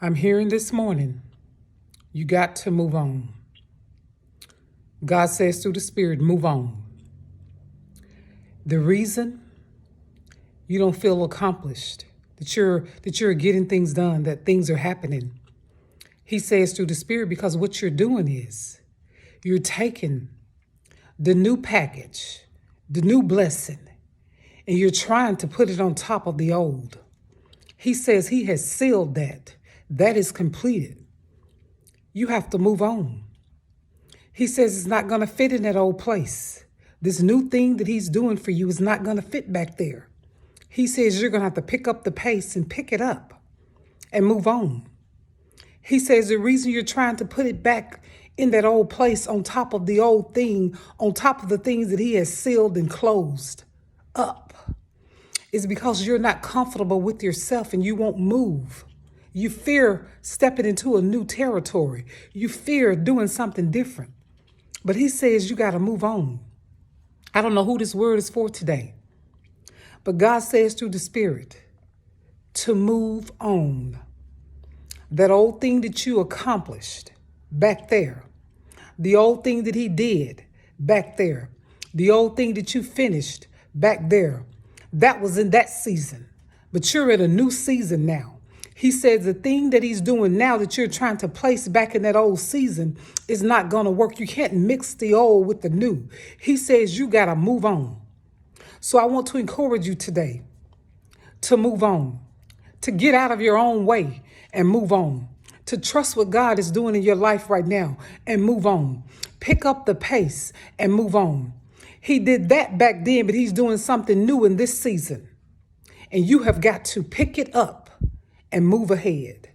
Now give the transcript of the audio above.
I'm hearing this morning, you got to move on. God says through the Spirit, move on. The reason you don't feel accomplished, that you're getting things done, that things are happening, He says through the Spirit, because what you're doing is you're taking the new package, the new blessing, and you're trying to put it on top of the old. He says He has sealed that. That is completed. You have to move on. He says it's not going to fit in that old place. This new thing that He's doing for you is not going to fit back there. He says you're going to have to pick up the pace and pick it up and move on. He says the reason you're trying to put it back in that old place on top of the old thing, on top of the things that He has sealed and closed up, is because you're not comfortable with yourself and you won't move. You fear stepping into a new territory. You fear doing something different. But He says you got to move on. I don't know who this word is for today, but God says through the Spirit to move on. That old thing that you accomplished back there, the old thing that He did back there, the old thing that you finished back there, that was in that season, but you're in a new season now. He says the thing that He's doing now that you're trying to place back in that old season is not going to work. You can't mix the old with the new. He says you got to move on. So I want to encourage you today to move on, to get out of your own way and move on, to trust what God is doing in your life right now and move on. Pick up the pace and move on. He did that back then, but He's doing something new in this season. And you have got to pick it up and move ahead.